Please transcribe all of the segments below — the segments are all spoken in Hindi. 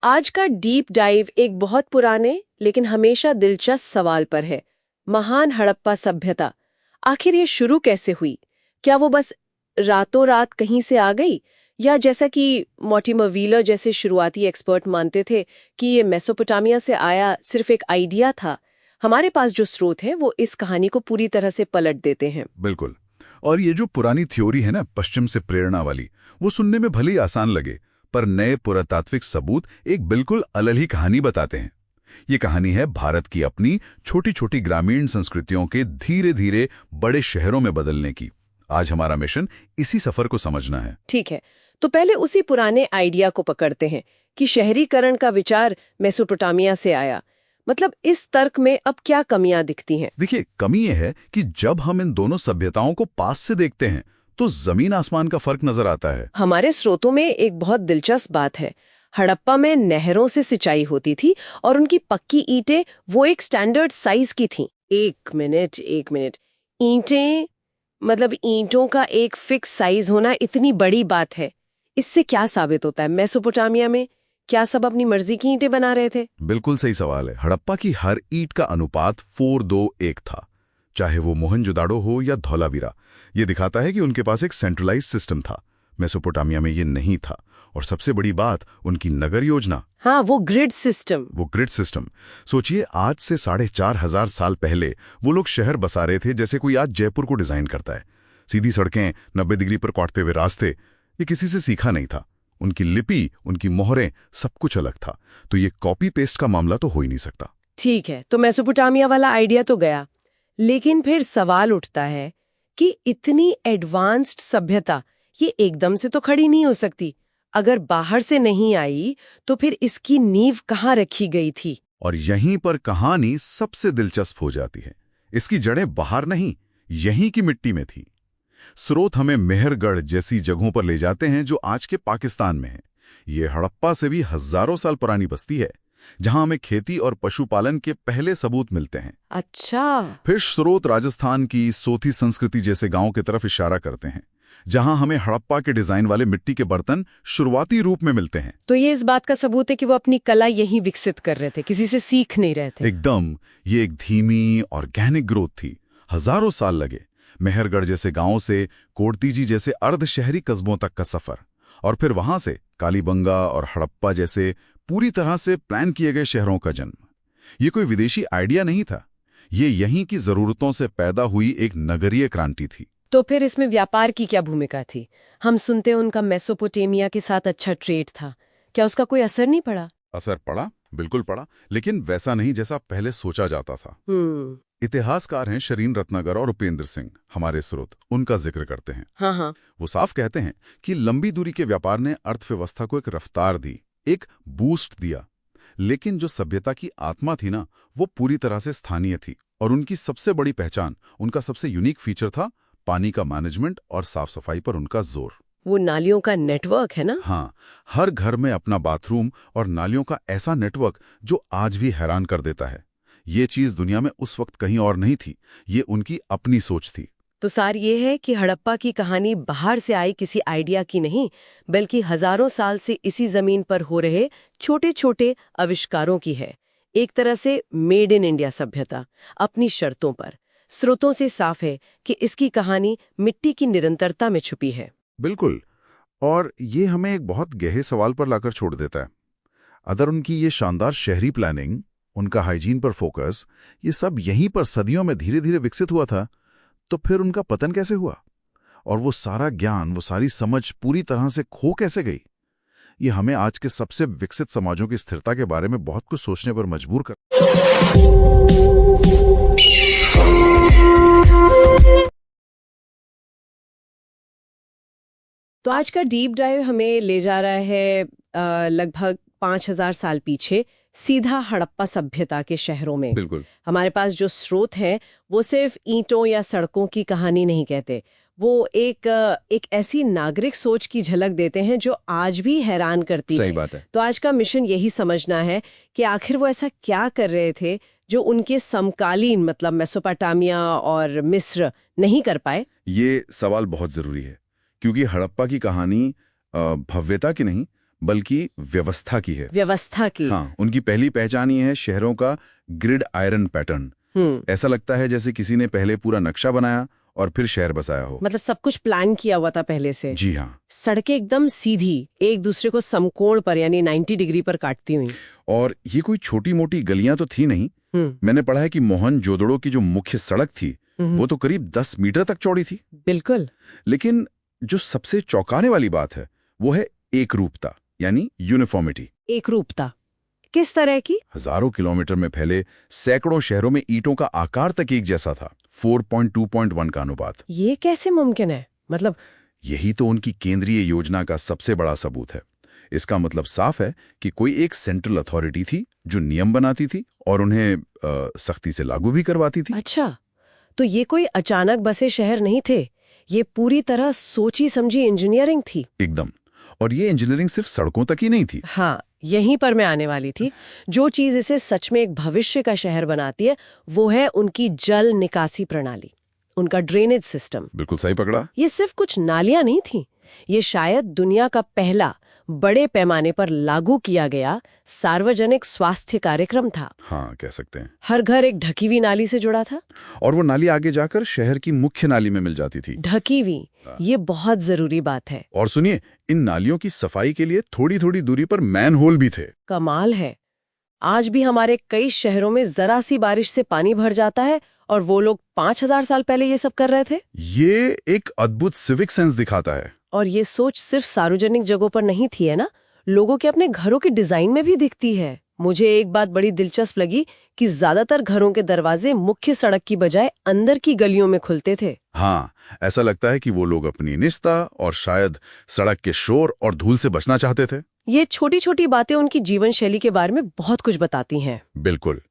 आज का डीप डाइव एक बहुत पुराने लेकिन हमेशा दिलचस्प सवाल पर है। महान हड़प्पा सभ्यता आखिर ये शुरू कैसे हुई? क्या वो बस रातों रात कहीं से आ गई, या जैसा कि मॉर्टिमर व्हीलर जैसे शुरुआती एक्सपर्ट मानते थे कि ये मेसोपोटामिया से आया, सिर्फ एक आइडिया था? हमारे पास जो स्रोत है वो इस कहानी को पूरी तरह से पलट देते हैं। बिल्कुल। और ये जो पुरानी थ्योरी है ना, पश्चिम से प्रेरणा वाली, वो सुनने में भले ही आसान लगे, पर नए पुरातात्विक सबूत एक बिल्कुल अलग ही कहानी बताते हैं। ये कहानी है भारत की अपनी छोटी छोटी ग्रामीण संस्कृतियों के धीरे धीरे बड़े शहरों में बदलने की। आज हमारा मिशन इसी सफर को समझना है। ठीक है, तो पहले उसी पुराने आइडिया को पकड़ते हैं कि शहरीकरण का विचार मेसोपोटामिया से आया। मतलब इस तर्क में अब क्या कमियां दिखती हैं? देखिए, कमी यह है कि जब हम इन दोनों सभ्यताओं को पास से देखते हैं तो जमीन आसमान का फर्क नजर आता है। हमारे स्रोतों में एक बहुत दिलचस्प बात है। हड़प्पा में नहरों से सिंचाई होती थी और उनकी पक्की ईंटें वो एक स्टैंडर्ड साइज की थीं। एक मिनट, ईंटें, मतलब ईंटों का एक फिक्स साइज होना इतनी बड़ी बात है। इससे क्या साबित होता है? मेसोपोटामिया में क्या सब अपनी मर्जी की ईंटें बना रहे थे? बिल्कुल सही सवाल है। हड़प्पा की हर ईंट का अनुपात 4:2:1 था, चाहे वो मोहनजोदाड़ो हो या धौलावीरा। ये दिखाता है कि उनके पास एक सेंट्रलाइज सिस्टम था। मेसोपोटामिया में ये नहीं था। और सबसे बड़ी बात, उनकी नगर योजना। हाँ, वो ग्रिड सिस्टम। सोचिए, आज से 4,500 साल पहले वो लोग शहर बसा रहे थे जैसे कोई आज जयपुर को डिजाइन करता है। सीधी सड़कें, 90 डिग्री पर कटते हुए रास्ते। ये किसी से सीखा नहीं था। उनकी लिपि, उनकी मोहरें, सब कुछ अलग था। तो ये कॉपी पेस्ट का मामला तो हो ही नहीं सकता। ठीक है, तो मेसोपोटामिया वाला आइडिया तो गया, लेकिन फिर सवाल उठता है कि इतनी एडवांस्ड सभ्यता ये एकदम से तो खड़ी नहीं हो सकती। अगर बाहर से नहीं आई तो फिर इसकी नींव कहाँ रखी गई थी? और यहीं पर कहानी सबसे दिलचस्प हो जाती है। इसकी जड़ें बाहर नहीं, यहीं की मिट्टी में थी। स्रोत हमें मेहरगढ़ जैसी जगहों पर ले जाते हैं जो आज के पाकिस्तान में है। ये हड़प्पा से भी हजारों साल पुरानी बस्ती है, जहां हमें खेती और पशुपालन के पहले सबूत मिलते हैं। अच्छा। फिर स्रोत राजस्थान की सोथी संस्कृति जैसे गांवों की तरफ इशारा करते हैं, जहां हमें हड़प्पा के डिजाइन वाले मिट्टी के बर्तन शुरुआती रूप में मिलते हैं। तो ये इस बात का सबूत है कि वो अपनी कला यहीं विकसित कर रहे थे, किसी से सीख नहीं रहे थे। एकदम। ये एक धीमी ऑर्गेनिक ग्रोथ थी। हजारों साल लगे। मेहरगढ़ जैसे गांवों से कोडतीजी जैसे अर्ध शहरी कस्बों तक का सफर, और फिर वहां से कालीबंगा और हड़प्पा जैसे पूरी तरह से प्लान किए गए शहरों का जन्म। ये कोई विदेशी आइडिया नहीं था। ये यहीं की जरूरतों से पैदा हुई एक नगरीय क्रांति थी। तो फिर इसमें व्यापार की क्या भूमिका थी? हम सुनते हैं उनका मेसोपोटामिया के साथ अच्छा ट्रेड था। क्या उसका कोई असर नहीं पड़ा? असर पड़ा, बिल्कुल पड़ा, लेकिन वैसा नहीं जैसा पहले सोचा जाता था। इतिहासकार हैं शरीन रत्नागर और उपेंद्र सिंह, हमारे स्रोत उनका जिक्र करते हैं। हाँ। वो साफ कहते हैं कि लंबी दूरी के व्यापार ने अर्थव्यवस्था को एक रफ्तार दी, एक बूस्ट दिया। लेकिन जो सभ्यता की आत्मा थी ना, वो पूरी तरह से स्थानीय थी। और उनकी सबसे बड़ी पहचान, उनका सबसे यूनिक फीचर था पानी का मैनेजमेंट और साफ सफाई पर उनका जोर। वो नालियों का नेटवर्क है ना? हाँ, हर घर में अपना बाथरूम और नालियों का ऐसा नेटवर्क जो आज भी हैरान कर देता है। ये चीज दुनिया में उस वक्त कहीं और नहीं थी। ये उनकी अपनी सोच थी। तो सार ये है कि हड़प्पा की कहानी बाहर से आई किसी आइडिया की नहीं, बल्कि हजारों साल से इसी जमीन पर हो रहे छोटे छोटे आविष्कारों की है। एक तरह से मेड इन इंडिया सभ्यता, अपनी शर्तों पर। स्रोतों से साफ है कि इसकी कहानी मिट्टी की निरंतरता में छुपी है। बिल्कुल। और ये हमें एक बहुत गहरे सवाल पर लाकर छोड़ देता है। अगर उनकी ये शानदार शहरी प्लानिंग, उनका हाइजीन पर फोकस, ये सब यहीं पर सदियों में धीरे धीरे विकसित हुआ था, तो फिर उनका पतन कैसे हुआ? और वो सारा ज्ञान, वो सारी समझ पूरी तरह से खो कैसे गई? ये हमें आज के सबसे विकसित समाजों की स्थिरता के बारे में बहुत कुछ सोचने पर मजबूर कर। तो आज का डीप डाइव हमें ले जा रहा है लगभग 5000 साल पीछे, सीधा हड़प्पा सभ्यता के शहरों में। बिल्कुल। हमारे पास जो स्रोत हैं वो सिर्फ ईंटों या सड़कों की कहानी नहीं कहते। वो एक ऐसी नागरिक सोच की झलक देते हैं जो आज भी हैरान करती है। सही बात है। तो आज का मिशन यही समझना है कि आखिर वो ऐसा क्या कर रहे थे जो उनके समकालीन, मतलब मेसोपोटामिया और मिस्र, नहीं कर पाए। ये सवाल बहुत जरूरी है, क्योंकि हड़प्पा की कहानी भव्यता की नहीं बल्कि व्यवस्था की है। व्यवस्था की। हाँ, उनकी पहली पहचान ही है शहरों का ग्रिड आयरन पैटर्न। ऐसा लगता है जैसे किसी ने पहले पूरा नक्शा बनाया और फिर शहर बसाया हो। मतलब सब कुछ प्लान किया हुआ था पहले से। जी हाँ। सड़कें एकदम सीधी, एक दूसरे को समकोण पर यानी 90 डिग्री पर काटती हुई। और ये कोई छोटी मोटी गलियां तो थी नहीं। मैंने पढ़ा है कि मोहनजोदड़ो की जो मुख्य सड़क थी वो तो करीब 10 मीटर तक चौड़ी थी। बिल्कुल। लेकिन जो सबसे चौंकाने वाली बात है वो है एकरूपता, यानी यूनिफॉर्मिटी। एकरूपता किस तरह की? हजारों किलोमीटर में फैले सैकड़ों शहरों में ईंटों का आकार तक एक जैसा था, 4.2.1 का अनुपात। ये कैसे मुमकिन है? मतलब यही तो उनकी केंद्रीय योजना का सबसे बड़ा सबूत है। इसका मतलब साफ है कि कोई एक सेंट्रल अथॉरिटी थी जो नियम बनाती थी और उन्हें सख्ती से लागू भी करवाती थी। अच्छा, तो ये कोई अचानक बसे शहर नहीं थे, ये पूरी तरह सोची समझी इंजीनियरिंग थी। एकदम। और ये इंजीनियरिंग सिर्फ सड़कों तक ही नहीं थी। हाँ, यहीं पर मैं आने वाली थी। जो चीज इसे सच में एक भविष्य का शहर बनाती है वो है उनकी जल निकासी प्रणाली, उनका ड्रेनेज सिस्टम। बिल्कुल सही पकड़ा। ये सिर्फ कुछ नालियां नहीं थी, ये शायद दुनिया का पहला बड़े पैमाने पर लागू किया गया सार्वजनिक स्वास्थ्य कार्यक्रम था। हाँ, कह सकते हैं। हर घर एक ढकी हुई नाली से जुड़ा था और वो नाली आगे जाकर शहर की मुख्य नाली में मिल जाती थी। ढकी हुई, ये बहुत जरूरी बात है। और सुनिए, इन नालियों की सफाई के लिए थोड़ी थोड़ी दूरी पर मैनहोल भी थे। कमाल है, आज भी हमारे कई शहरों में जरा सी बारिश से पानी भर जाता है और वो लोग 5000 साल पहले ये सब कर रहे थे। ये एक अद्भुत सिविक सेंस दिखाता है। और ये सोच सिर्फ सार्वजनिक जगहों पर नहीं थी, है ना, लोगों के अपने घरों के डिजाइन में भी दिखती है। मुझे एक बात बड़ी दिलचस्प लगी कि ज्यादातर घरों के दरवाजे मुख्य सड़क की बजाय अंदर की गलियों में खुलते थे। हाँ, ऐसा लगता है कि वो लोग अपनी निस्ता और शायद सड़क के शोर और धूल से बचना चाहते थे। ये छोटी छोटी बातें उनकी जीवन शैली के बारे में बहुत कुछ बताती हैं। बिल्कुल।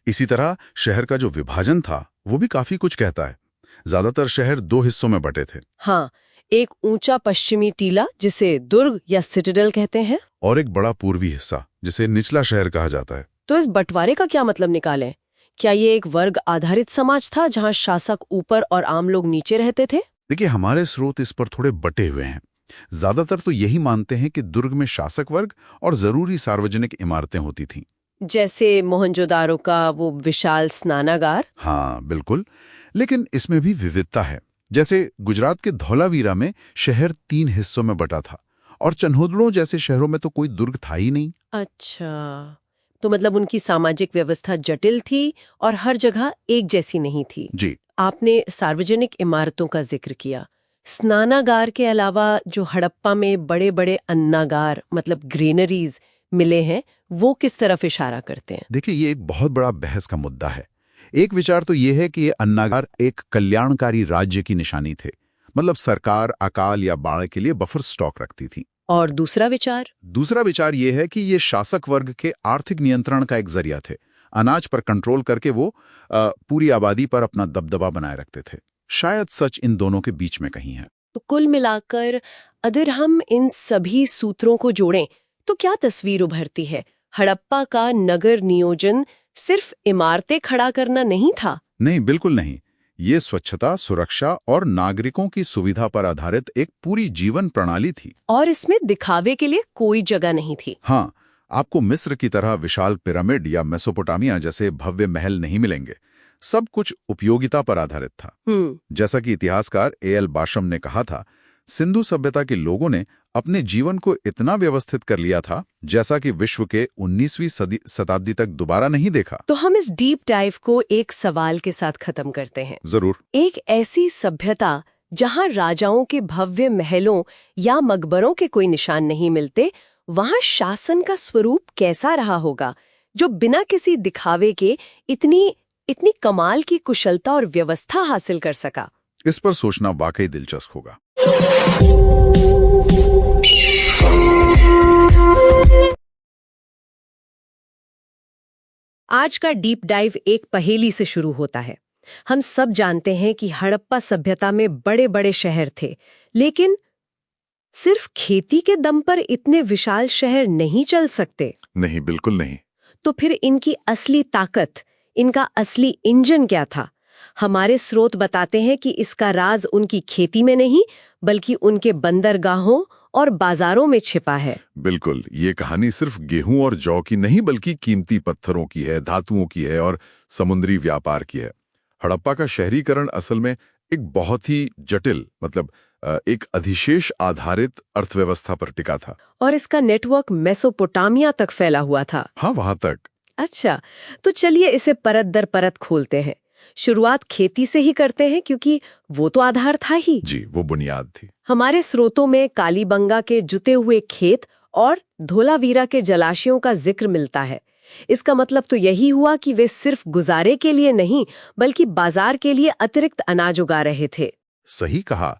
इसी तरह शहर का जो विभाजन था वो भी काफी कुछ कहता है। ज्यादातर शहर 2 हिस्सों में बटे थे। हाँ, एक ऊंचा पश्चिमी टीला जिसे दुर्ग या सिटाडेल कहते हैं, और एक बड़ा पूर्वी हिस्सा जिसे निचला शहर कहा जाता है। तो इस बंटवारे का क्या मतलब निकालें? क्या ये एक वर्ग आधारित समाज था जहां शासक ऊपर और आम लोग नीचे रहते थे? देखिए, हमारे स्रोत इस पर थोड़े बटे हुए हैं। ज्यादातर तो यही मानते हैं कि दुर्ग में शासक वर्ग और जरूरी सार्वजनिक इमारतें होती थीं। जैसे मोहनजोदारो का वो विशाल स्नानागार। हाँ, बिल्कुल। लेकिन इसमें भी विविधता है। जैसे गुजरात के धौलावीरा में शहर 3 हिस्सों में बटा था और चन्होदड़ों जैसे शहरों में तो कोई दुर्ग था ही नहीं। अच्छा, तो मतलब उनकी सामाजिक व्यवस्था जटिल थी और हर जगह एक जैसी नहीं थी। जी। आपने सार्वजनिक इमारतों का जिक्र किया। स्नानागार के अलावा जो हड़प्पा में बड़े बड़े अन्नागार मतलब ग्रीनरीज मिले हैं, वो किस तरफ इशारा करते हैं? देखिए, ये एक बहुत बड़ा बहस का मुद्दा है। एक विचार तो ये है कि ये अन्नागार एक कल्याणकारी राज्य की निशानी थे, मतलब सरकार अकाल या बाढ़ के लिए बफर स्टॉक रखती थी। और दूसरा विचार ये है कि ये शासक वर्ग के आर्थिक नियंत्रण का एक जरिया थे। अनाज पर कंट्रोल करके वो पूरी आबादी पर अपना दबदबा बनाए रखते थे। शायद सच इन दोनों के बीच में कहीं है। तो कुल मिलाकर अगर हम इन सभी सूत्रों को जोड़ें तो क्या तस्वीर उभरती है? हड़प्पा का नगर नियोजन सिर्फ इमारतें खड़ा करना नहीं था। नहीं, बिल्कुल नहीं। ये स्वच्छता, सुरक्षा और नागरिकों की सुविधा पर आधारित एक पूरी जीवन प्रणाली थी। और इसमें दिखावे के लिए कोई जगह नहीं थी। हाँ, आपको मिस्र की तरह विशाल पिरामिड या मेसोपोटामिया जैसे भव्य महल नहीं मिलेंगे। सब कुछ उपयोगिता पर आधारित था। जैसा कि इतिहासकार ए.एल. बाशम ने कहा था, सिंधु सभ्यता के लोगों ने अपने जीवन को इतना व्यवस्थित कर लिया था जैसा कि विश्व के 19वीं शताब्दी तक दोबारा नहीं देखा। तो हम इस डीप डाइव को एक सवाल के साथ खत्म करते हैं। जरूर। एक ऐसी सभ्यता जहां राजाओं के भव्य महलों या मकबरों के कोई निशान नहीं मिलते, वहां शासन का स्वरूप कैसा रहा होगा जो बिना किसी दिखावे के इतनी कमाल की कुशलता और व्यवस्था हासिल कर सका? इस पर सोचना वाकई दिलचस्प होगा। आज का डीप डाइव एक पहेली से शुरू होता है। हम सब जानते हैं कि हड़प्पा सभ्यता में बड़े बड़े शहर थे, लेकिन सिर्फ खेती के दम पर इतने विशाल शहर नहीं चल सकते। नहीं, बिल्कुल नहीं। तो फिर इनकी असली ताकत, इनका असली इंजन क्या था? हमारे स्रोत बताते हैं कि इसका राज उनकी खेती में नहीं, बल्कि उनके बंदरगाहों और बाजारों में छिपा है। बिल्कुल, ये कहानी सिर्फ गेहूं और जौ की नहीं बल्कि कीमती पत्थरों की है, धातुओं की है और समुद्री व्यापार की है। हड़प्पा का शहरीकरण असल में एक बहुत ही जटिल एक अधिशेष आधारित अर्थव्यवस्था पर टिका था। और इसका नेटवर्क मेसोपोटामिया तक फैला हुआ था। हाँ, वहां तक। अच्छा, तो चलिए इसे परत दर परत खोलते हैं। शुरुआत खेती से ही करते हैं क्योंकि वो तो आधार था ही। जी, वो बुनियाद थी। हमारे स्रोतों में कालीबंगा के जुते हुए खेत और धोलावीरा के जलाशयों का जिक्र मिलता है। इसका मतलब तो यही हुआ कि वे सिर्फ गुजारे के लिए नहीं बल्कि बाजार के लिए अतिरिक्त अनाज उगा रहे थे। सही कहा,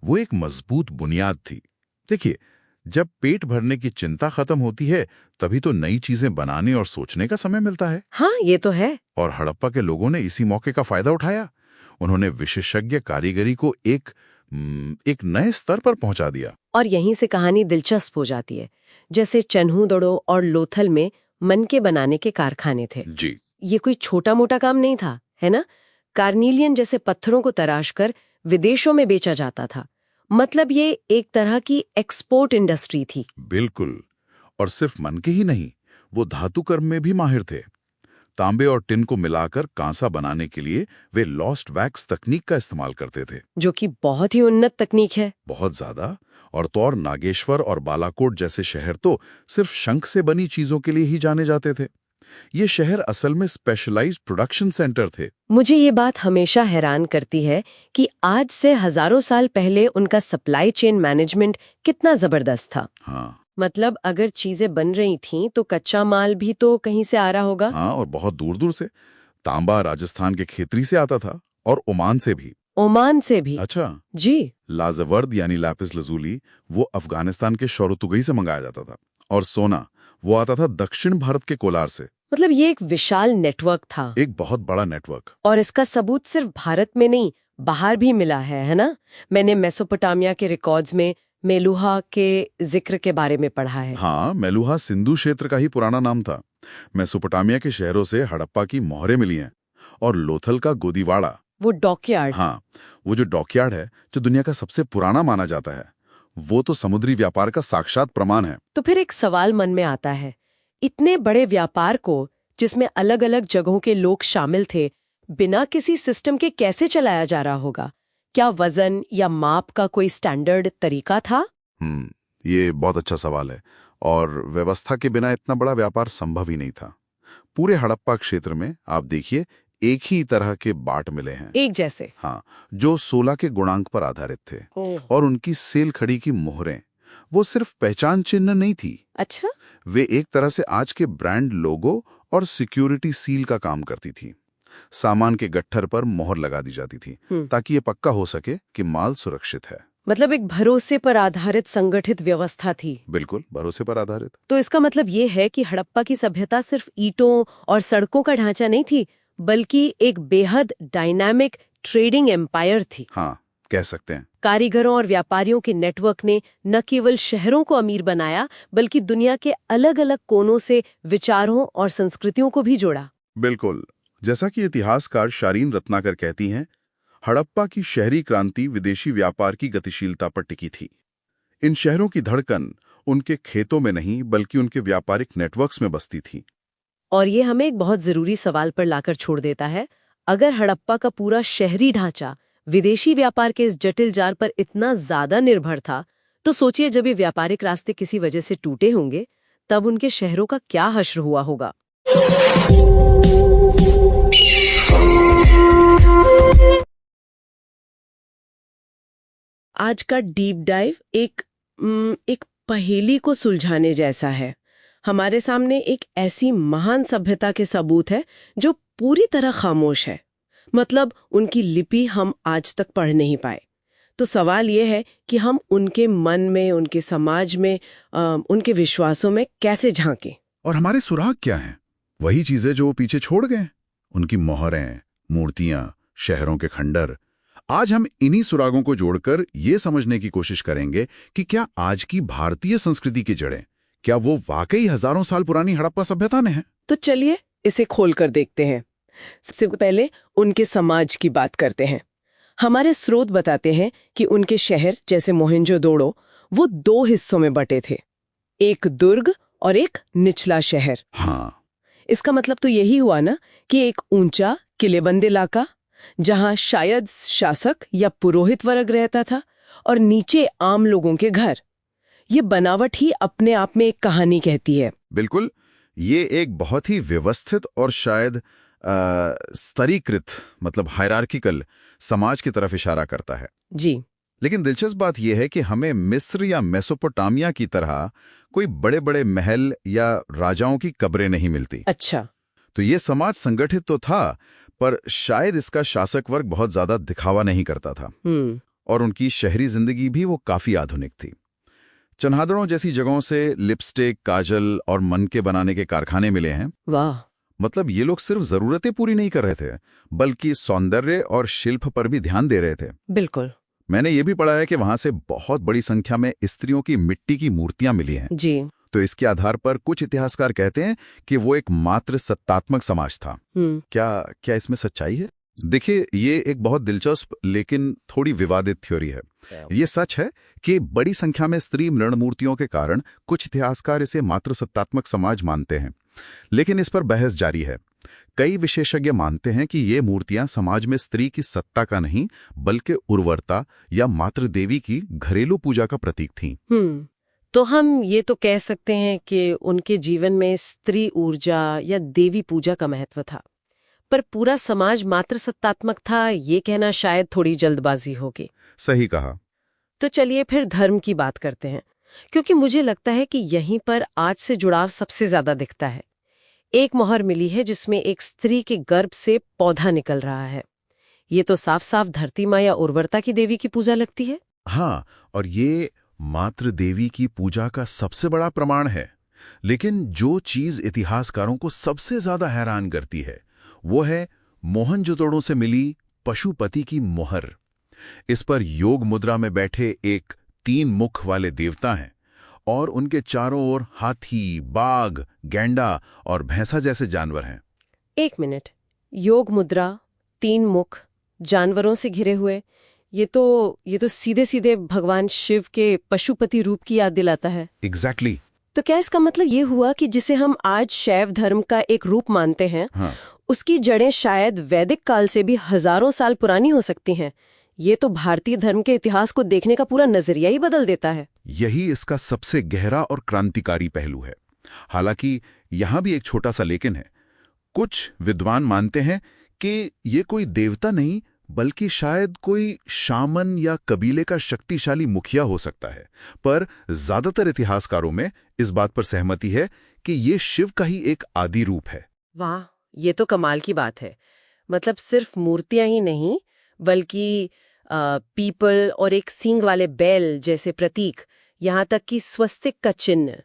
वो एक मजबूत बुनियाद थी। देखिए, जब पेट भरने की चिंता खत्म होती है तभी तो नई चीजें बनाने और सोचने का समय मिलता है। हाँ, ये तो है। और हड़प्पा के लोगों ने इसी मौके का फायदा उठाया। उन्होंने विशेषज्ञ कारीगरी को एक नए स्तर पर पहुंचा दिया। और यहीं से कहानी दिलचस्प हो जाती है। जैसे चन्हूदड़ो और लोथल में मनके बनाने के कारखाने थे। जी, ये कोई छोटा मोटा काम नहीं था, है ना? कार्नीलियन जैसे पत्थरों को तराशकर विदेशों में बेचा जाता था। मतलब ये एक तरह की एक्सपोर्ट इंडस्ट्री थी। बिल्कुल। और सिर्फ मन के ही नहीं, वो धातु कर्म में भी माहिर थे। तांबे और टिन को मिलाकर कांसा बनाने के लिए वे लॉस्ट वैक्स तकनीक का इस्तेमाल करते थे, जो कि बहुत ही उन्नत तकनीक है। बहुत ज्यादा। और तो और नागेश्वर और बालाकोट जैसे शहर तो सिर्फ शंख से बनी चीजों के लिए ही जाने जाते थे। ये शहर असल में स्पेशलाइज्ड प्रोडक्शन सेंटर थे। मुझे ये बात हमेशा हैरान करती है कि आज से हजारों साल पहले उनका सप्लाई चेन मैनेजमेंट कितना जबरदस्त था। हाँ, मतलब अगर चीजें बन रही थीं तो कच्चा माल भी तो कहीं से आ रहा होगा। हाँ, और बहुत दूर दूर से। तांबा राजस्थान के खेतरी से आता था और ओमान से भी। ओमान से भी? अच्छा। जी। लाजवर्द यानी लैपिस लजूली वो अफगानिस्तान के शौरतुगई से मंगाया जाता था। और सोना वो आता था दक्षिण भारत के कोलार से। मतलब ये एक विशाल नेटवर्क था। एक बहुत बड़ा नेटवर्क। और इसका सबूत सिर्फ भारत में नहीं, बाहर भी मिला है ना? मैंने मेसोपोटामिया के रिकॉर्ड्स में मेलुहा के जिक्र के बारे में पढ़ा है। हाँ, मेलुहा सिंधु क्षेत्र का ही पुराना नाम था। मेसोपोटामिया के शहरों से हड़प्पा की मोहरें मिली हैं। और लोथल का गोदीवाड़ा, वो डॉकयार्ड। हाँ, वो जो डॉकयार्ड है जो दुनिया का सबसे पुराना माना जाता है, वो तो समुद्री व्यापार का साक्षात प्रमाण है। तो फिर एक सवाल मन में आता है, इतने बड़े व्यापार को जिसमें अलग अलग जगहों के लोग शामिल थे, बिना किसी सिस्टम के कैसे चलाया जा रहा होगा? क्या वजन या माप का कोई स्टैंडर्ड तरीका था? ये बहुत अच्छा सवाल है। और व्यवस्था के बिना इतना बड़ा व्यापार संभव ही नहीं था। पूरे हड़प्पा क्षेत्र में आप देखिए एक ही तरह के बाट मिले हैं। एक जैसे? हाँ, जो 16 के गुणांक पर आधारित थे। और उनकी सेल खड़ी की मोहरें वो सिर्फ पहचान चिन्ह नहीं थी। अच्छा। वे एक तरह से आज के ब्रांड लोगो और सिक्योरिटी सील का काम करती थी। सामान के गट्ठर पर मोहर लगा दी जाती थी ताकि ये पक्का हो सके कि माल सुरक्षित है। मतलब एक भरोसे पर आधारित संगठित व्यवस्था थी। बिल्कुल, भरोसे पर आधारित। तो इसका मतलब ये है कि हड़प्पा की सभ्यता सिर्फ ईंटों और सड़कों का ढांचा नहीं थी, बल्कि एक बेहद डायनामिक ट्रेडिंग एम्पायर थी। हाँ, कह सकते हैं। कारीगरों और व्यापारियों के नेटवर्क ने न केवल शहरों को अमीर बनाया, बल्कि दुनिया के अलग अलग कोनों से विचारों और संस्कृतियों को भी जोड़ा। बिल्कुल। जैसा कि इतिहासकार शारीन रत्नाकर कहती हैं, हड़प्पा की शहरी क्रांति विदेशी व्यापार की गतिशीलता पर टिकी थी। इन शहरों की धड़कन उनके खेतों में नहीं बल्कि उनके व्यापारिक नेटवर्क्स में बसती थी। और ये हमें एक बहुत जरूरी सवाल पर लाकर छोड़ देता है। अगर हड़प्पा का पूरा शहरी ढांचा विदेशी व्यापार के इस जटिल जाल पर इतना ज्यादा निर्भर था, तो सोचिए जब ये व्यापारिक रास्ते किसी वजह से टूटे होंगे, तब उनके शहरों का क्या हश्र हुआ होगा। आज का डीप डाइव एक पहेली को सुलझाने जैसा है। हमारे सामने एक ऐसी महान सभ्यता के सबूत है जो पूरी तरह खामोश है। मतलब उनकी लिपि हम आज तक पढ़ नहीं पाए। तो सवाल ये है कि हम उनके मन में, उनके समाज में, उनके विश्वासों में कैसे झांकें? और हमारे सुराग क्या हैं? वही चीजें जो वो पीछे छोड़ गए। उनकी मोहरें, मूर्तियां, शहरों के खंडर। आज हम इन्हीं सुरागों को जोड़कर ये समझने की कोशिश करेंगे कि क्या आज की भारतीय संस्कृति की जड़ें, क्या वो वाकई हजारों साल पुरानी हड़प्पा सभ्यता में हैं? तो चलिए इसे खोलकर देखते हैं। सबसे पहले उनके समाज की बात करते हैं। हमारे स्रोत बताते हैं कि उनके शहर जैसे मोहनजोदड़ो वो 2 हिस्सों में बटे थे, एक दुर्ग और एक निचला शहर। हाँ, इसका मतलब तो यही हुआ ना कि एक ऊंचा किलेबंद इलाका जहां शायद शासक या पुरोहित वर्ग रहता था, और नीचे आम लोगों के घर। ये बनावट ही अपने आप में एक कहानी कहती है। बिल्कुल। ये एक बहुत ही व्यवस्थित और शायद स्तरीकृत, मतलब हायरार्किकल समाज की तरफ इशारा करता है। जी। लेकिन दिलचस्प बात यह है कि हमें मिस्र या मेसोपोटामिया की तरह कोई बड़े बड़े महल या राजाओं की कब्रें नहीं मिलती। अच्छा। तो ये समाज संगठित तो था, पर शायद इसका शासक वर्ग बहुत ज्यादा दिखावा नहीं करता था, और उनकी शहरी जिंदगी भी वो काफी आधुनिक थी। चन्हादड़ों जैसी जगहों से लिपस्टिक, काजल और मनके बनाने के कारखाने मिले हैं। वाह। मतलब ये लोग सिर्फ जरूरतें पूरी नहीं कर रहे थे, बल्कि सौंदर्य और शिल्प पर भी ध्यान दे रहे थे। बिल्कुल। मैंने ये भी पढ़ा है कि वहां से बहुत बड़ी संख्या में स्त्रियों की मिट्टी की मूर्तियां मिली हैं। जी। तो इसके आधार पर कुछ इतिहासकार कहते हैं कि वो एक मात्र सत्तात्मक समाज था। क्या इसमें सच्चाई है? देखिए, ये एक बहुत दिलचस्प लेकिन थोड़ी विवादित थ्योरी है। ये सच है कि बड़ी संख्या में स्त्री मृण मूर्तियों के कारण कुछ इतिहासकार इसे मात्र सत्तात्मक समाज मानते हैं, लेकिन इस पर बहस जारी है। कई विशेषज्ञ मानते हैं कि ये मूर्तियां समाज में स्त्री की सत्ता का नहीं, बल्कि उर्वरता या मातृ देवी की घरेलू पूजा का प्रतीक थीं। तो हम ये तो कह सकते हैं कि उनके जीवन में स्त्री ऊर्जा या देवी पूजा का महत्व था, पर पूरा समाज मात्र सत्तात्मक था, ये कहना शायद थोड़ी जल्दबाजी होगी। सही कहा। तो चलिए फिर धर्म की बात करते हैं, क्योंकि मुझे लगता है कि यहीं पर आज से जुड़ाव सबसे ज्यादा दिखता है। एक मोहर मिली है जिसमें एक स्त्री के गर्भ से पौधा निकल रहा है। ये तो साफ साफ धरती माँ या उर्वरता की देवी की पूजा लगती है। हाँ, और ये मातृ देवी की पूजा का सबसे बड़ा प्रमाण है। लेकिन जो चीज इतिहासकारों को सबसे ज्यादा हैरान करती है, वो है मोहनजोदड़ो से मिली पशुपति की मोहर। इस पर योग मुद्रा में बैठे एक 3 मुख वाले देवता हैं, और उनके चारों ओर हाथी, बाघ, गैंडा और भैंसा जैसे जानवर हैं। 1 मिनट, योग मुद्रा, 3 मुख, जानवरों से घिरे हुए, ये तो सीधे सीधे भगवान शिव के पशुपति रूप की याद दिलाता है। एग्जैक्टली। तो क्या इसका मतलब ये हुआ कि जिसे हम आज शैव धर्म का एक रूप मानते हैं, हाँ, उसकी जड़ें शायद वैदिक काल से भी हजारों साल पुरानी हो सकती हैं? ये तो भारतीय धर्म के इतिहास को देखने का पूरा नजरिया ही बदल देता है। यही इसका सबसे गहरा और क्रांतिकारी पहलू है। हालांकि यहां भी एक छोटा सा लेकिन है। कुछ विद्वान मानते हैं कि ये कोई देवता नहीं, बल्कि शायद कोई शामन या कबीले का शक्तिशाली मुखिया हो सकता है। पर ज्यादातर इतिहासकारों में इस बात पर सहमति है कि ये शिव का ही एक आदि रूप है। वाह, ये तो कमाल की बात है। मतलब सिर्फ मूर्तियां ही नहीं, बल्कि पीपल और एक सींग वाले बैल जैसे प्रतीक, यहाँ तक कि स्वस्तिक का चिन्ह,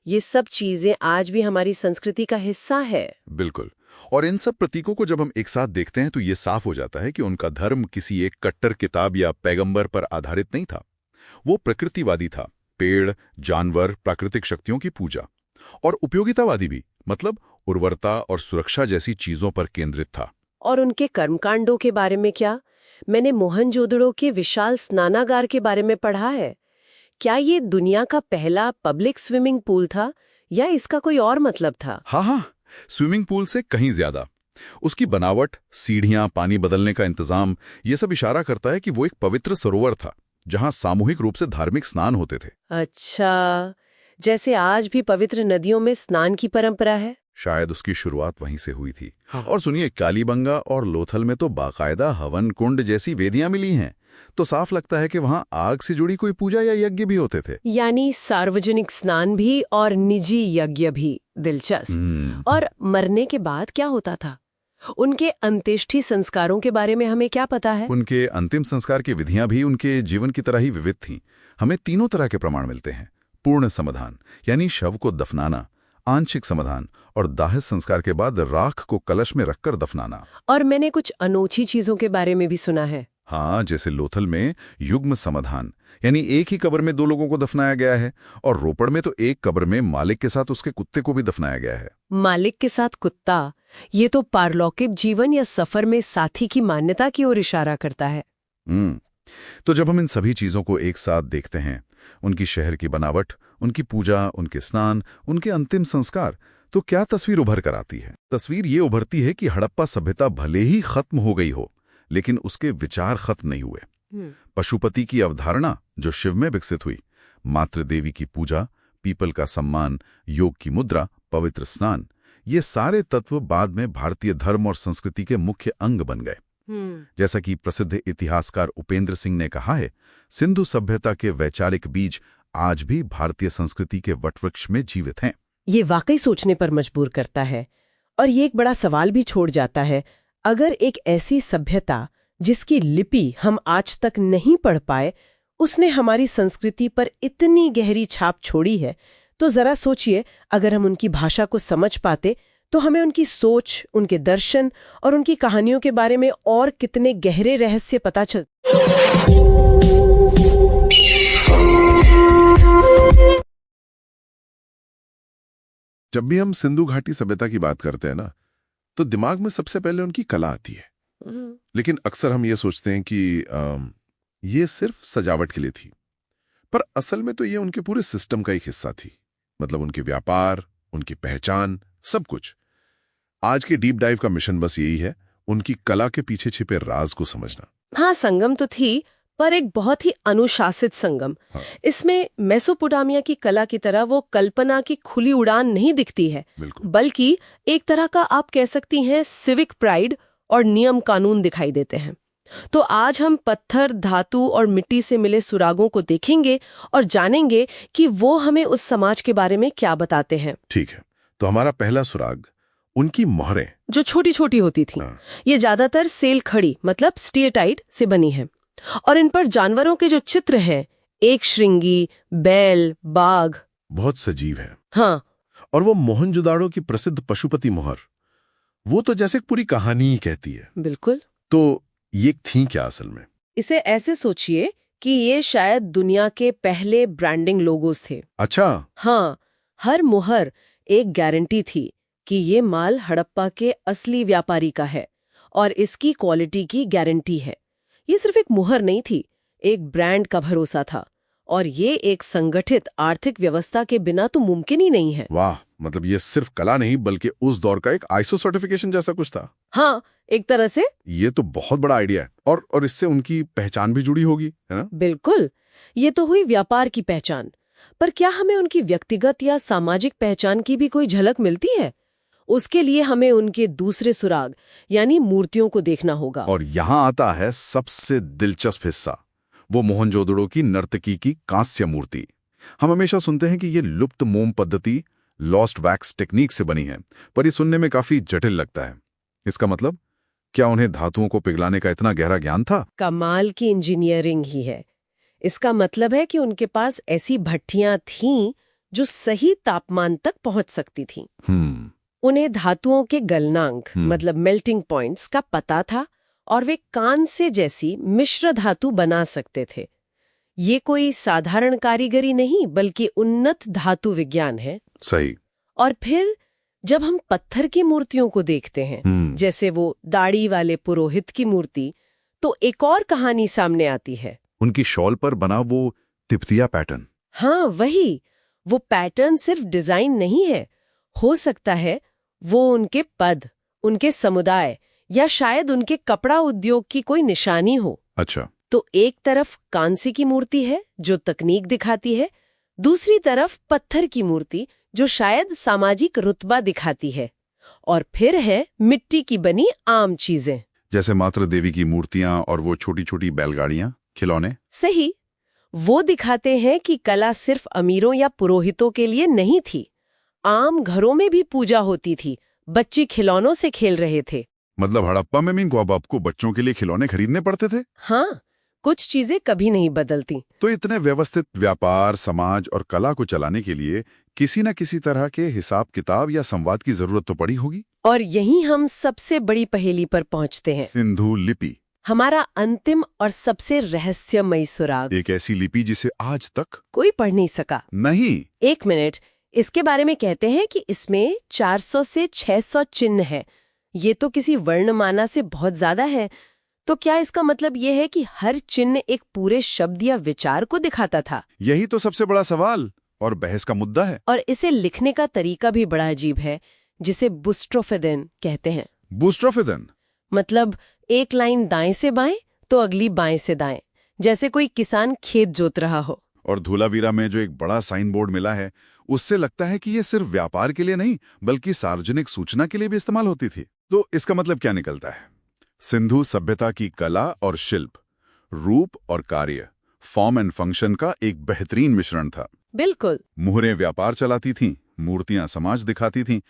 ये सब चीजें आज भी हमारी संस्कृति का हिस्सा है। बिल्कुल। और इन सब प्रतीकों को जब हम एक साथ देखते हैं तो ये साफ हो जाता है कि उनका धर्म किसी एक कट्टर किताब या पैगंबर पर आधारित नहीं था। वो प्रकृतिवादी था। पेड़, जानवर, प्राकृतिक शक्तियों की पूजा। और उपयोगितावादी भी, मतलब उर्वरता और सुरक्षा जैसी चीजों पर केंद्रित था। और उनके कर्मकांडों के बारे में क्या? मैंने मोहनजोदड़ो के विशाल स्नानागार के बारे में पढ़ा है। क्या ये दुनिया का पहला पब्लिक स्विमिंग पूल था या इसका कोई और मतलब था? हाँ, स्विमिंग पूल से कहीं ज्यादा। उसकी बनावट, सीढ़ियां, पानी बदलने का इंतजाम, ये सब इशारा करता है कि वो एक पवित्र सरोवर था जहां सामूहिक रूप से धार्मिक स्नान होते थे। अच्छा, जैसे आज भी पवित्र नदियों में स्नान की परंपरा है। शायद उसकी शुरुआत वहीं से हुई थी। और सुनिए, कालीबंगा और लोथल में तो बाकायदा हवन कुंड जैसी वेदियां मिली हैं। तो साफ लगता है कि वहां आग से जुड़ी कोई पूजा या यज्ञ भी होते थे। यानी सार्वजनिक स्नान भी और निजी यज्ञ भी। दिलचस्प। और मरने के बाद क्या होता था? उनके अंत्येष्टि संस्कारों के बारे में हमें क्या पता है? उनके अंतिम संस्कार की विधियां भी उनके जीवन की तरह ही विविध थीं। हमें 3 तरह के प्रमाण मिलते हैं। पूर्ण समाधान, यानी शव को दफनाना, आंशिक समाधान और दाह संस्कार के बाद राख को कलश में रखकर दफनाना। और मैंने कुछ अनोखी चीजों के बारे में भी सुना है। हाँ, जैसे लोथल में युग्म समाधान, यानी एक ही कब्र में 2 लोगों को दफनाया गया है। और रोपड़ में तो एक कब्र में मालिक के साथ उसके कुत्ते को भी दफनाया गया है। मालिक के साथ कुत्ता, ये तो पारलौकिक जीवन या सफर में साथी की मान्यता की ओर इशारा करता है। तो जब हम इन सभी चीजों को एक साथ देखते हैं, उनकी शहर की बनावट, उनकी पूजा, उनके स्नान, उनके अंतिम संस्कार, तो क्या तस्वीर उभर कर आती है? तस्वीर ये उभरती है कि हड़प्पा सभ्यता भले ही खत्म हो गई हो, लेकिन उसके विचार खत्म नहीं हुए। पशुपति की अवधारणा जो शिव में विकसित हुई, मातृ देवी की पूजा, पीपल का सम्मान, योग की मुद्रा, पवित्र स्नान, ये सारे तत्व बाद में भारतीय धर्म और संस्कृति के मुख्य अंग बन गए। जैसा कि प्रसिद्ध इतिहासकार उपेंद्र सिंह ने कहा है, सिंधु सभ्यता के वैचारिक बीज आज भी भारतीय संस्कृति के वटवृक्ष में जीवित हैं। ये वाकई सोचने पर मजबूर करता है, और ये एक बड़ा सवाल भी छोड़ जाता है। अगर एक ऐसी सभ्यता जिसकी लिपि हम आज तक नहीं पढ़ पाए, उसने हमारी संस्कृति पर इतनी गहरी छाप छोड़ी है, तो जरा सोचिए, अगर हम उनकी भाषा को समझ पाते तो हमें उनकी सोच, उनके दर्शन और उनकी कहानियों के बारे में और कितने गहरे रहस्य पता चल। जब भी हम सिंधु घाटी सभ्यता की बात करते हैं ना, तो दिमाग में सबसे पहले उनकी कला आती है। लेकिन अक्सर हम ये सोचते हैं कि ये सिर्फ सजावट के लिए थी, पर असल में तो ये उनके पूरे सिस्टम का एक हिस्सा थी। मतलब उनके व्यापार, उनकी पहचान, सब कुछ। आज के डीप डाइव का मिशन बस यही है, उनकी कला के पीछे छिपे राज को समझना। हाँ, संगम तो थी, पर एक बहुत ही अनुशासित संगम। हाँ। इसमें मेसोपोटामिया की कला की तरह वो कल्पना की खुली उड़ान नहीं दिखती है, बल्कि एक तरह का आप कह सकती हैं सिविक प्राइड और नियम कानून दिखाई देते हैं। तो आज हम पत्थर, धातु और मिट्टी से मिले सुरागों को देखेंगे और जानेंगे कि वो हमें उस समाज के बारे में क्या बताते हैं। ठीक है, तो हमारा पहला सुराग उनकी मोहरें, जो छोटी छोटी होती थी। हाँ। ये ज्यादातर सेल खड़ी मतलब स्टीयरटाइट से बनी है, और इन पर जानवरों के जो चित्र हैं, एक श्रृंगी, बैल, बाघ, बहुत सजीव है। हाँ। और वो मोहनजोदाड़ो की प्रसिद्ध पशुपति मोहर, वो तो जैसे पूरी कहानी ही कहती है। बिल्कुल। तो ये थी क्या असल में? इसे ऐसे सोचिए कि ये शायद दुनिया के पहले ब्रांडिंग लोगोस थे। अच्छा। हाँ, हर मुहर एक गारंटी थी कि ये माल हड़प्पा के असली व्यापारी का है और इसकी क्वालिटी की गारंटी है। ये सिर्फ एक मुहर नहीं थी, एक ब्रांड का भरोसा था, और ये एक संगठित आर्थिक व्यवस्था के बिना तो मुमकिन ही नहीं है। वाह, मतलब ये सिर्फ कला नहीं बल्कि उस दौर का एक आईएसओ सर्टिफिकेशन जैसा कुछ था। हाँ, एक तरह से। ये तो बहुत बड़ा आइडिया है, और इससे उनकी पहचान भी जुड़ी होगी, है ना? बिल्कुल, ये तो हुई व्यापार की पहचान, पर क्या हमें उनकी व्यक्तिगत या सामाजिक पहचान की भी कोई झलक मिलती है? उसके लिए हमें उनके दूसरे सुराग यानी मूर्तियों को देखना होगा। और यहाँ आता है सबसे दिलचस्प हिस्सा, वो मोहनजोदड़ो की नर्तकी की कांस्य मूर्ति। हम हमेशा सुनते हैं कि ये लुप्त मोम पद्धति, लॉस्ट वैक्स टेक्निक से बनी है, पर ये सुनने में काफी जटिल लगता है। इसका मतलब, क्या उन्हें धातुओं को पिघलाने का इतना गहरा ज्ञान था? कमाल की इंजीनियरिंग ही है। इसका मतलब है कि उनके पास ऐसी भट्टियां थीं जो सही तापमान तक पहुंच सकती थीं। उन्हें धातुओं के गलनांक मतलब मेल्टिंग पॉइंट्स का पता था, और वे कांस्य जैसी मिश्र धातु बना सकते थे। ये कोई साधारण कारीगरी नहीं, बल्कि उन्नत धातु विज्ञान है। सही। और फिर जब हम पत्थर की मूर्तियों को देखते हैं, जैसे वो दाढ़ी वाले पुरोहित की मूर्ति, तो एक और कहानी सामने आती है। उनकी शॉल पर बना वो तिब्बतिया पैटर्न। हाँ, वही। वो पैटर्न सिर्फ डिजाइन नहीं है, हो सकता है वो उनके पद, उनके समुदाय या शायद उनके कपड़ा उद्योग की कोई निशानी हो। अच्छा। तो एक तरफ कांस्य की मूर्ति है जो तकनीक दिखाती है, दूसरी तरफ पत्थर की मूर्ति जो शायद सामाजिक रुतबा दिखाती है, और फिर है मिट्टी की बनी आम चीजें, जैसे मातृ देवी की मूर्तियां और वो छोटी छोटी बैलगाड़ियां, खिलौने। सही। वो दिखाते हैं कि कला सिर्फ अमीरों या पुरोहितों के लिए नहीं थी, आम घरों में भी पूजा होती थी, बच्चे खिलौनों से खेल रहे थे। मतलब हड़प्पा में भी आपको बच्चों के लिए खिलौने खरीदने पड़ते थे? हाँ, कुछ चीजें कभी नहीं बदलती। तो इतने व्यवस्थित व्यापार, समाज और कला को चलाने के लिए किसी न किसी तरह के हिसाब किताब या संवाद की जरूरत तो पड़ी होगी। और यही हम सबसे बड़ी पहेली पर पहुंचते हैं, सिंधु लिपि। हमारा अंतिम और सबसे रहस्यमयी सुराग। एक ऐसी लिपि जिसे आज तक कोई पढ़ नहीं सका। नहीं। एक मिनट, इसके बारे में कहते हैं कि इसमें 400 से 600 चिन्ह है। ये तो किसी वर्णमाला से बहुत ज्यादा है। तो क्या इसका मतलब ये है कि हर चिन्ह एक पूरे शब्द या विचार को दिखाता था? यही तो सबसे बड़ा सवाल और बहस का मुद्दा है। और इसे लिखने का तरीका भी बड़ा अजीब है, जिसे बुस्ट्रोफेदेन कहते हैं। बूस्ट्रोफिदन। मतलब एक लाइन दाएं से बाएं तो अगली बाएं से दाएं, जैसे कोई किसान खेत जोत रहा हो। और धूलावीरा में जो एक बड़ा साइन बोर्ड मिला है, उससे लगता है कि ये सिर्फ व्यापार के लिए नहीं बल्कि सार्वजनिक सूचना के लिए भी इस्तेमाल होती थी। तो इसका मतलब क्या निकलता है? सिंधु सभ्यता की कला और शिल्प, रूप और कार्य, फॉर्म एंड फंक्शन का एक बेहतरीन मिश्रण था। बिल्कुल। मुहरें व्यापार चलाती थीं, मूर्तियां समाज दिखाती थीं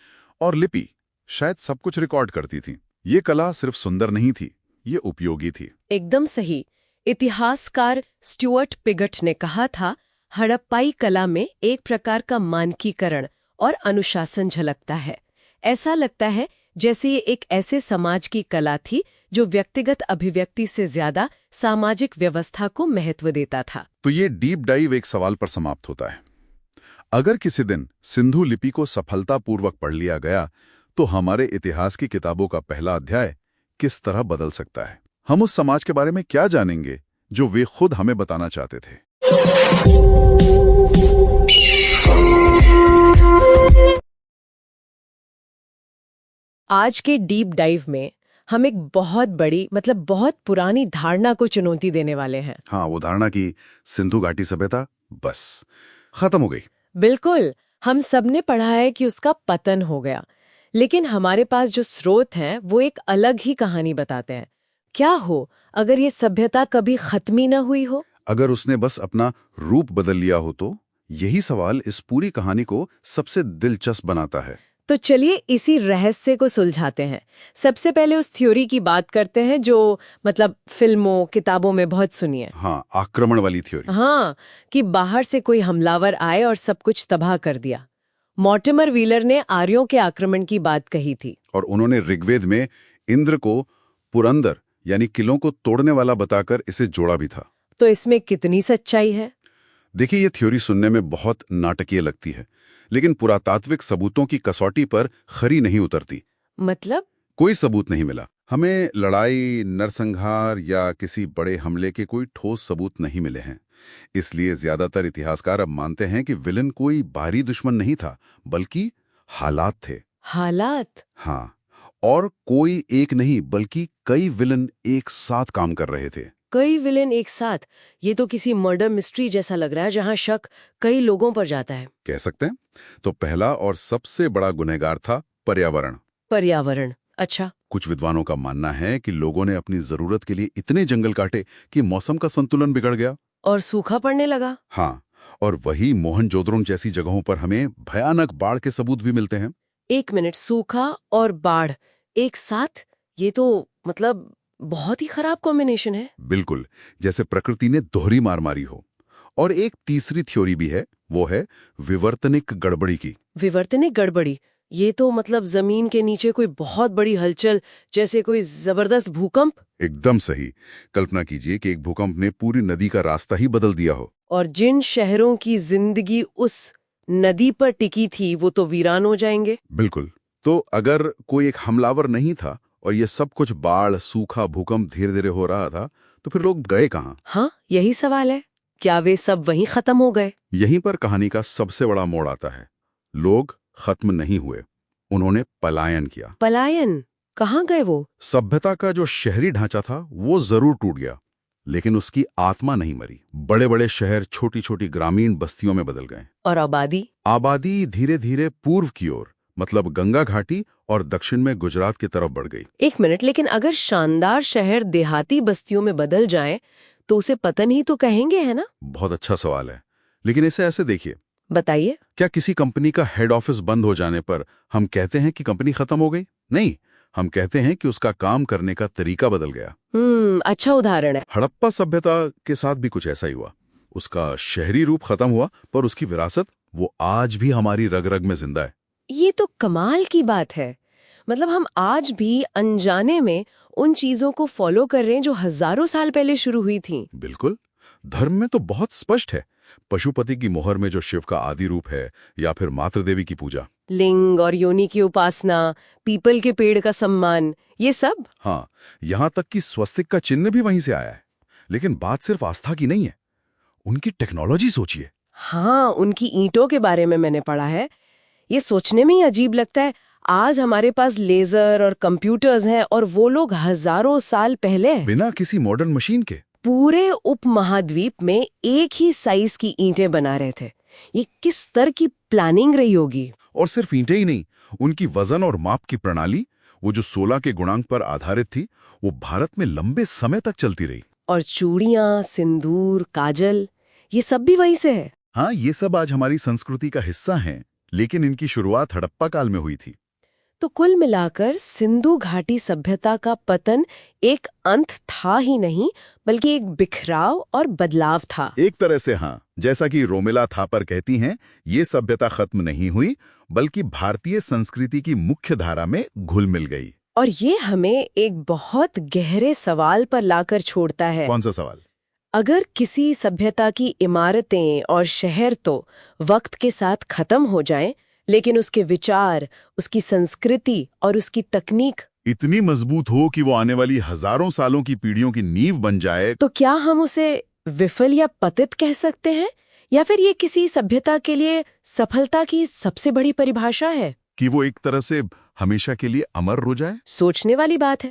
और लिपि शायद सब कुछ रिकॉर्ड करती थीं। ये कला सिर्फ सुंदर नहीं थी, ये उपयोगी थी। एकदम सही। इतिहासकार स्टुअर्ट पिगट ने कहा था, हड़प्पाई कला में एक प्रकार का मानकीकरण और अनुशासन झलकता है। ऐसा लगता है जैसे ये एक ऐसे समाज की कला थी जो व्यक्तिगत अभिव्यक्ति से ज्यादा सामाजिक व्यवस्था को महत्व देता था। तो ये डीप डाइव एक सवाल पर समाप्त होता है। अगर किसी दिन सिंधु लिपि को सफलतापूर्वक पढ़ लिया गया तो हमारे इतिहास की किताबों का पहला अध्याय किस तरह बदल सकता है? हम उस समाज के बारे में क्या जानेंगे जो वे खुद हमें बताना चाहते थे? आज के डीप डाइव में हम एक बहुत बड़ी बहुत पुरानी धारणा को चुनौती देने वाले हैं। हाँ, वो धारणा की सिंधु घाटी सभ्यता बस खत्म हो गई। बिल्कुल। हम सबने पढ़ा है कि उसका पतन हो गया, लेकिन हमारे पास जो स्रोत हैं वो एक अलग ही कहानी बताते हैं। क्या हो अगर ये सभ्यता कभी खत्म ही न हुई हो? अगर उसने बस अपना रूप बदल लिया हो तो? यही सवाल इस पूरी कहानी को सबसे दिलचस्प बनाता है। तो चलिए इसी रहस्य को सुलझाते हैं। सबसे पहले उस थ्योरी की बात करते हैं जो फिल्मों किताबों में बहुत सुनी है। हाँ, आक्रमण वाली थ्योरी। हाँ, कि बाहर से कोई हमलावर आए और सब कुछ तबाह कर दिया। मॉर्टिमर व्हीलर ने आर्यों के आक्रमण की बात कही थी। और उन्होंने ऋग्वेद में इंद्र को पुरंदर यानी किलों को तोड़ने वाला बताकर इसे जोड़ा भी था। तो इसमें कितनी सच्चाई है? देखिए, ये थ्योरी सुनने में बहुत नाटकीय लगती है, लेकिन पुरातात्विक सबूतों की कसौटी पर खरी नहीं उतरती। मतलब? कोई सबूत नहीं मिला। हमें लड़ाई, नरसंहार या किसी बड़े हमले के कोई ठोस सबूत नहीं मिले हैं। इसलिए ज्यादातर इतिहासकार अब मानते हैं कि विलन कोई बाहरी दुश्मन नहीं था, बल्कि हालात थे। हालात? हाँ, और कोई एक नहीं बल्कि कई विलन एक साथ काम कर रहे थे। कई विलेन एक साथ? ये तो किसी मर्डर मिस्ट्री जैसा लग रहा है जहां शक कई लोगों पर जाता है। कह सकते हैं। तो पहला और सबसे बड़ा गुनहगार था पर्यावरण। पर्यावरण? अच्छा। कुछ विद्वानों का मानना है कि लोगों ने अपनी जरूरत के लिए इतने जंगल काटे कि मौसम का संतुलन बिगड़ गया और सूखा पड़ने लगा। हाँ, और वही मोहनजोदड़ो जैसी जगहों पर हमें भयानक बाढ़ के सबूत भी मिलते हैं। एक मिनट, सूखा और बाढ़ एक साथ? ये तो बहुत ही खराब कॉम्बिनेशन है। बिल्कुल, जैसे प्रकृति ने दोहरी मार मारी हो। और एक तीसरी थ्योरी भी है, वो है विवर्तनिक गड़बड़ी की। विवर्तनिक गड़बड़ी? ये तो जमीन के नीचे कोई बहुत बड़ी हलचल, जैसे कोई जबरदस्त भूकंप। एकदम सही। कल्पना कीजिए कि एक भूकंप ने पूरी नदी का रास्ता ही बदल दिया हो। और जिन शहरों की जिंदगी उस नदी पर टिकी थी वो तो वीरान हो जाएंगे। बिल्कुल। तो अगर कोई एक हमलावर नहीं था और ये सब कुछ बाढ़, सूखा, भूकंप धीरे धीरे हो रहा था, तो फिर लोग गए कहाँ? हाँ, यही सवाल है। क्या वे सब वहीं खत्म हो गए? यहीं पर कहानी का सबसे बड़ा मोड़ आता है। लोग खत्म नहीं हुए, उन्होंने पलायन किया। पलायन? कहाँ गए वो? सभ्यता का जो शहरी ढांचा था वो जरूर टूट गया, लेकिन उसकी आत्मा नहीं मरी। बड़े बड़े शहर छोटी छोटी ग्रामीण बस्तियों में बदल गए। और आबादी? आबादी धीरे धीरे पूर्व की ओर, गंगा घाटी और दक्षिण में गुजरात की तरफ बढ़ गई। एक मिनट, लेकिन अगर शानदार शहर देहाती बस्तियों में बदल जाए तो उसे पतन ही तो कहेंगे, है ना? बहुत अच्छा सवाल है, लेकिन इसे ऐसे देखिए। बताइए। क्या किसी कंपनी का हेड ऑफिस बंद हो जाने पर हम कहते हैं कि कंपनी खत्म हो गई? नहीं, हम कहते हैं कि उसका काम करने का तरीका बदल गया। अच्छा उदाहरण है। हड़प्पा सभ्यता के साथ भी कुछ ऐसा ही हुआ। उसका शहरी रूप खत्म हुआ, पर उसकी विरासत वो आज भी हमारी रग रग में जिंदा है। ये तो कमाल की बात है। हम आज भी अनजाने में उन चीजों को फॉलो कर रहे हैं जो हजारों साल पहले शुरू हुई थीं। बिल्कुल। धर्म में तो बहुत स्पष्ट है। पशुपति की मोहर में जो शिव का आदि रूप है, या फिर मातृ देवी की पूजा, लिंग और योनि की उपासना, पीपल के पेड़ का सम्मान, ये सब? हाँ, यहाँ तक कि स्वस्तिक का चिन्ह भी वहीं से आया है। लेकिन बात सिर्फ आस्था की नहीं है, उनकी टेक्नोलॉजी सोचिए। हाँ, उनकी ईंटों के बारे में मैंने पढ़ा है। ये सोचने में ही अजीब लगता है, आज हमारे पास लेजर और कंप्यूटर्स हैं और वो लोग हजारों साल पहले बिना किसी मॉडर्न मशीन के पूरे उपमहाद्वीप में एक ही साइज की ईंटें बना रहे थे। ये किस स्तर की प्लानिंग रही होगी। और सिर्फ ईंटें ही नहीं, उनकी वजन और माप की प्रणाली, वो जो 16 के गुणांक पर आधारित थी, वो भारत में लंबे समय तक चलती रही। और चूड़ियां, सिंदूर, काजल, ये सब भी वहीं से है। हाँ, ये सब आज हमारी संस्कृति का हिस्सा हैं, लेकिन इनकी शुरुआत हड़प्पा काल में हुई थी। तो कुल मिलाकर सिंधु घाटी सभ्यता का पतन एक अंत था ही नहीं, बल्कि एक बिखराव और बदलाव था। एक तरह से हाँ, जैसा कि रोमिला थापर कहती हैं, ये सभ्यता खत्म नहीं हुई, बल्कि भारतीय संस्कृति की मुख्य धारा में घुल मिल गई। और ये हमें एक बहुत गहरे सवाल पर लाकर छोड़ता है। कौन सा सवाल? अगर किसी सभ्यता की इमारतें और शहर तो वक्त के साथ खत्म हो जाएं, लेकिन उसके विचार, उसकी संस्कृति और उसकी तकनीक इतनी मजबूत हो कि वो आने वाली हजारों सालों की पीढ़ियों की नींव बन जाए, तो क्या हम उसे विफल या पतित कह सकते हैं? या फिर ये किसी सभ्यता के लिए सफलता की सबसे बड़ी परिभाषा है? कि वो एक तरह से हमेशा के लिए अमर हो जाए? सोचने वाली बात है।